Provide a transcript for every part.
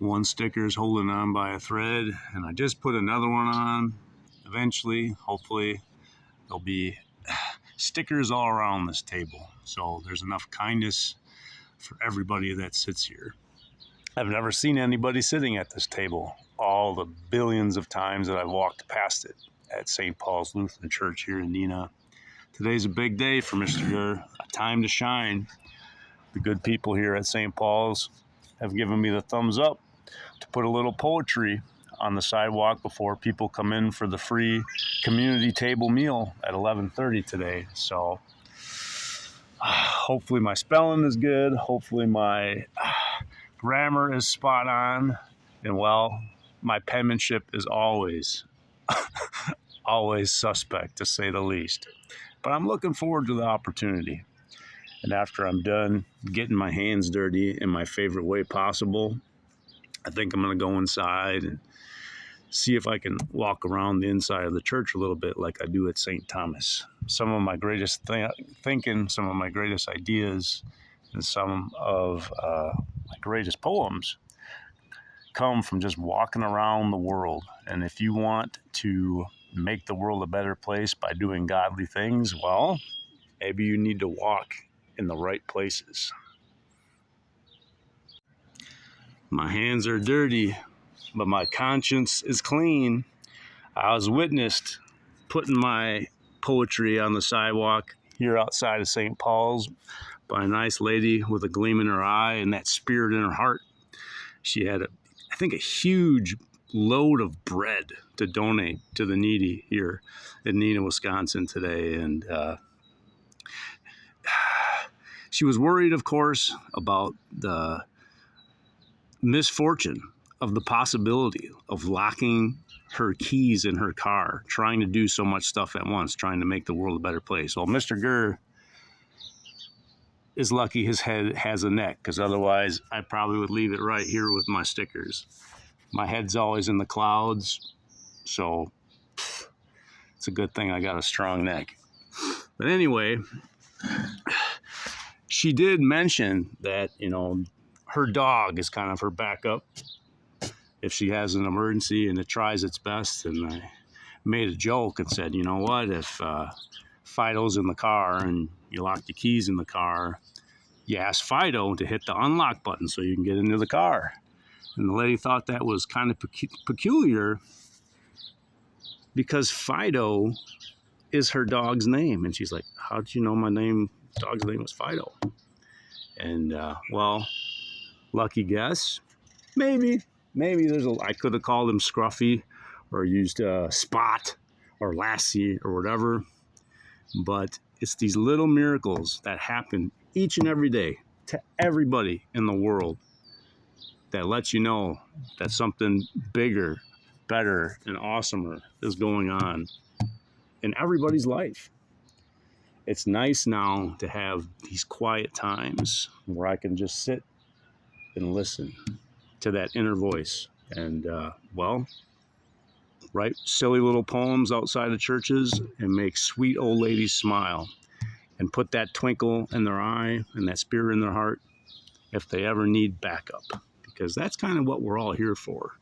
One sticker is holding on by a thread, and I just put another one on. Eventually, hopefully, there'll be stickers all around this table. So there's enough kindness for everybody that sits here. I've never seen anybody sitting at this table all the billions of times that I've walked past it at St. Paul's Lutheran Church here in Neenah. Today's a big day for Mrgrrr, a time to shine. The good people here at St. Paul's have given me the thumbs up to put a little poetry on the sidewalk before people come in for the free community table meal at 11:30 today. So hopefully my spelling is good. Hopefully my grammar is spot on. And well, my penmanship is always suspect, to say the least. But I'm looking forward to the opportunity. And after I'm done getting my hands dirty in my favorite way possible, I think I'm going to go inside and see if I can walk around the inside of the church a little bit like I do at St. Thomas. Some of my greatest thinking, some of my greatest ideas, and some of my greatest poems come from just walking around the world. And if you want to make the world a better place by doing godly things, well, maybe you need to walk in the right places. My hands are dirty, but my conscience is clean. I was witnessed putting my poetry on the sidewalk here outside of St. Paul's by a nice lady with a gleam in her eye and that spirit in her heart. She had, I think, a huge load of bread to donate to the needy here in Neenah, Wisconsin today. And she was worried, of course, about the misfortune of the possibility of locking her keys in her car, trying to do so much stuff at once, trying to make the world a better place. Well, Mrgrrr is lucky his head has a neck, because otherwise I probably would leave it right here with my stickers. My head's always in the clouds, so it's a good thing I got a strong neck. But anyway, she did mention that, her dog is kind of her backup if she has an emergency and it tries its best. And I made a joke and said, you know what, if Fido's in the car and you lock your keys in the car, you ask Fido to hit the unlock button so you can get into the car. And the lady thought that was kind of peculiar because Fido is her dog's name. And she's like, how did you know my dog's name was Fido? And, well, lucky guess. Maybe I could have called him Scruffy or used Spot or Lassie or whatever. But it's these little miracles that happen each and every day to everybody in the world that lets you know that something bigger, better, and awesomer is going on in everybody's life. It's nice now to have these quiet times where I can just sit and listen to that inner voice and, write silly little poems outside of churches and make sweet old ladies smile and put that twinkle in their eye and that spirit in their heart if they ever need backup, because that's kind of what we're all here for.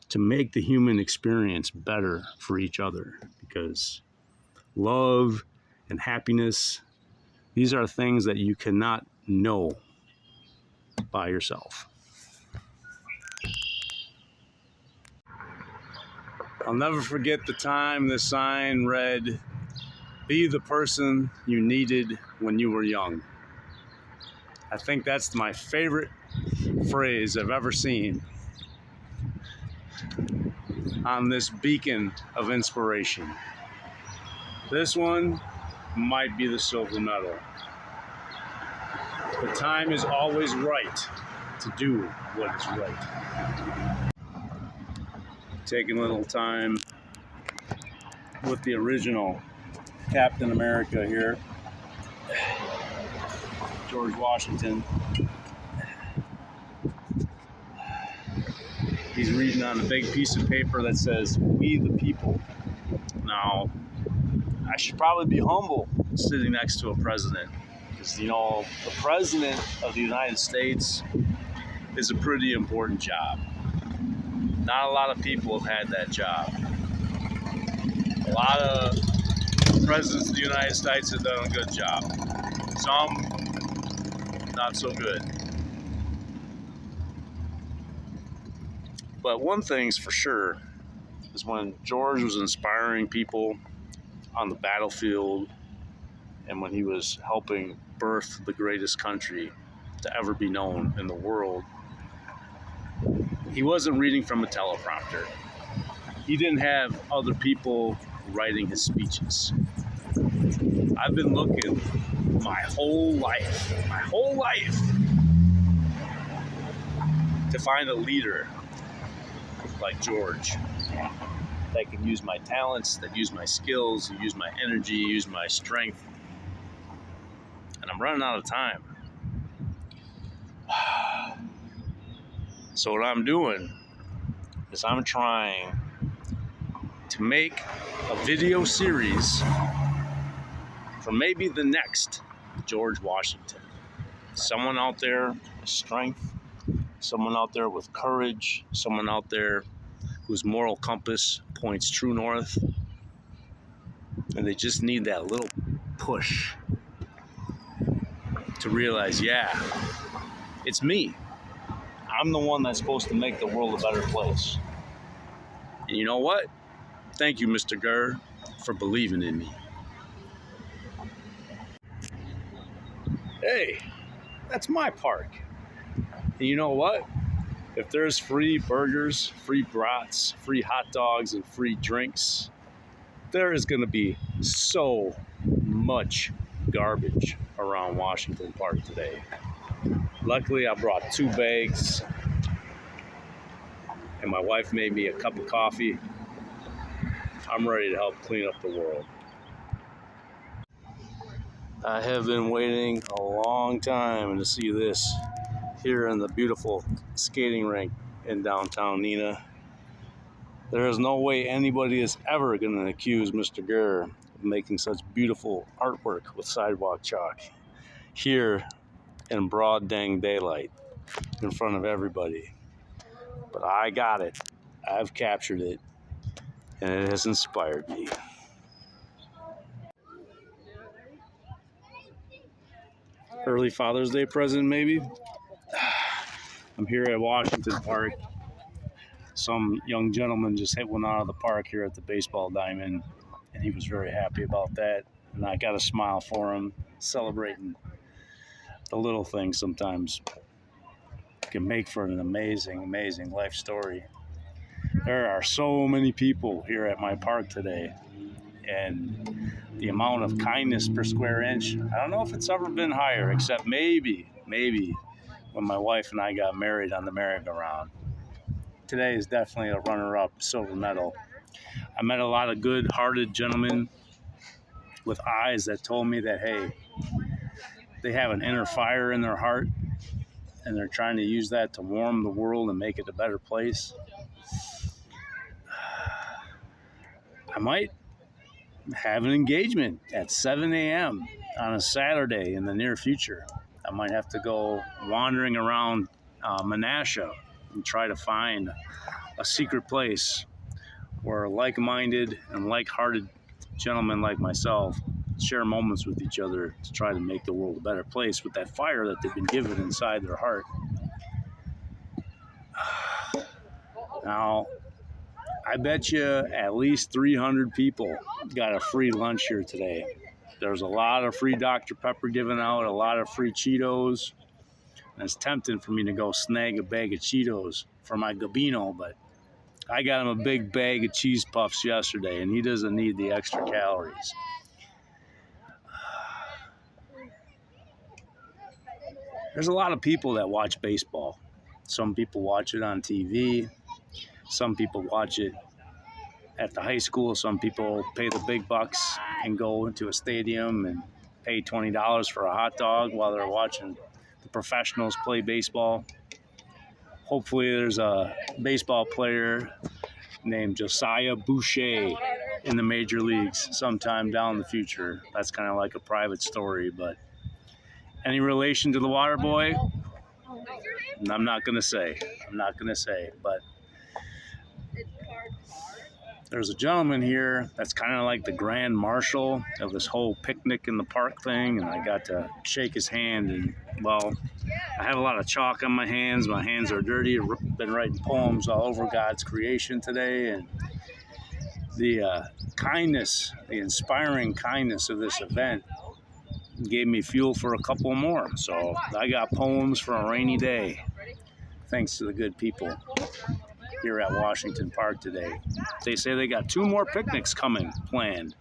To make the human experience better for each other, because love and happiness, these are things that you cannot know by yourself. I'll never forget the time the sign read, "Be the person you needed when you were young." I think that's my favorite phrase I've ever seen on this beacon of inspiration. This one might be the silver medal. The time is always right to do what is right. Taking a little time with the original Captain America here, George Washington. He's reading on a big piece of paper that says, "We the people." Now, I should probably be humble sitting next to a president, Because, you know, the President of the United States is a pretty important job. Not a lot of people have had that job. A lot of presidents of the United States have done a good job. Some, not so good. But one thing's for sure is when George was inspiring people on the battlefield and when he was helping birth the greatest country to ever be known in the world, he wasn't reading from a teleprompter. He didn't have other people writing his speeches. I've been looking my whole life, to find a leader like George that can use my talents, that use my skills, use my energy, use my strength. And I'm running out of time. So what I'm doing is I'm trying to make a video series for maybe the next George Washington. Someone out there with strength, someone out there with courage, someone out there whose moral compass points true north, and they just need that little push to realize, yeah, it's me. I'm the one that's supposed to make the world a better place. And you know what? Thank you, Mrgrrr, for believing in me. Hey, that's my park. And you know what? If there's free burgers, free brats, free hot dogs, and free drinks, there is going to be so much garbage around Washington Park today. Luckily, I brought 2 bags, and my wife made me a cup of coffee. I'm ready to help clean up the world. I have been waiting a long time to see this here in the beautiful skating rink in downtown Neenah. There is no way anybody is ever going to accuse Mrgrrr of making such beautiful artwork with sidewalk chalk here in broad dang daylight in front of everybody. But I got it. I've captured it, and it has inspired me. Early Father's Day present, maybe? I'm here at Washington Park. Some young gentleman just hit one out of the park here at the baseball diamond, and he was very happy about that. And I got a smile for him, celebrating the little things sometimes can make for an amazing, amazing life story. There are so many people here at my park today, and the amount of kindness per square inch, I don't know if it's ever been higher, except maybe when my wife and I got married on the merry-go-round. Today is definitely a runner-up silver medal. I met a lot of good-hearted gentlemen with eyes that told me that, hey, they have an inner fire in their heart, and they're trying to use that to warm the world and make it a better place. I might have an engagement at 7 a.m. on a Saturday in the near future. I might have to go wandering around Menasha and try to find a secret place where like-minded and like-hearted gentlemen like myself share moments with each other to try to make the world a better place with that fire that they've been given inside their heart. Now, I bet you at least 300 people got a free lunch here today. There's a lot of free Dr. Pepper given out, a lot of free Cheetos. And it's tempting for me to go snag a bag of Cheetos for my Gabino, but I got him a big bag of cheese puffs yesterday, and he doesn't need the extra calories. There's a lot of people that watch baseball. Some people watch it on TV. Some people watch it at the high school. Some people pay the big bucks and go into a stadium and pay $20 for a hot dog while they're watching the professionals play baseball. Hopefully there's a baseball player named Josiah Boucher in the major leagues sometime down in the future. That's kind of like a private story, but Any relation to the water boy? I'm not gonna say. But there's a gentleman here that's kind of like the grand marshal of this whole picnic in the park thing, and I got to shake his hand. And well, I have a lot of chalk on my hands. My hands are dirty. I've been writing poems all over God's creation today, and the kindness, the inspiring kindness of this event gave me fuel for a couple more. So I got poems for a rainy day, thanks to the good people here at Washington Park today. They say they got 2 more picnics coming planned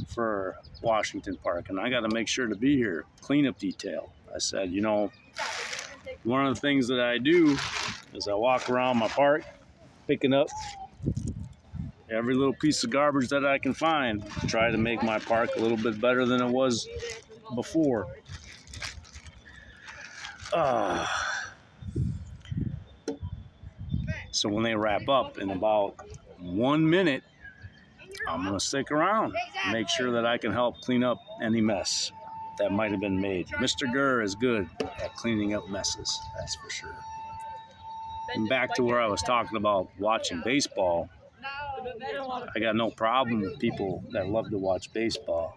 for Washington Park, and I got to make sure to be here. Cleanup detail. I said, you know, one of the things that I do is I walk around my park picking up every little piece of garbage that I can find to try to make my park a little bit better than it was before. So when they wrap up in about 1 minute, I'm going to stick around and make sure that I can help clean up any mess that might have been made. Mrgrrr is good at cleaning up messes, that's for sure. And back to where I was talking about watching baseball, I got no problem with people that love to watch baseball.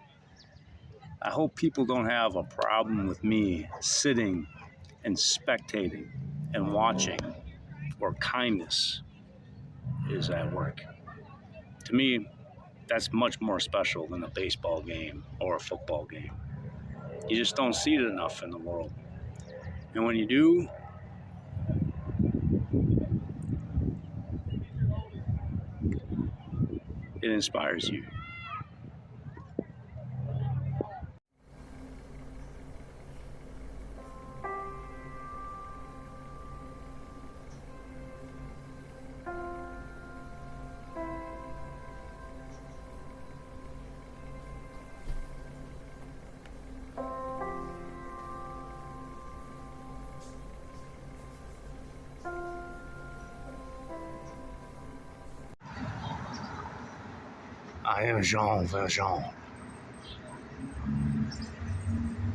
I hope people don't have a problem with me sitting and spectating and watching where kindness is at work. To me, that's much more special than a baseball game or a football game. You just don't see it enough in the world. And when you do, it inspires you. I am Jean Valjean.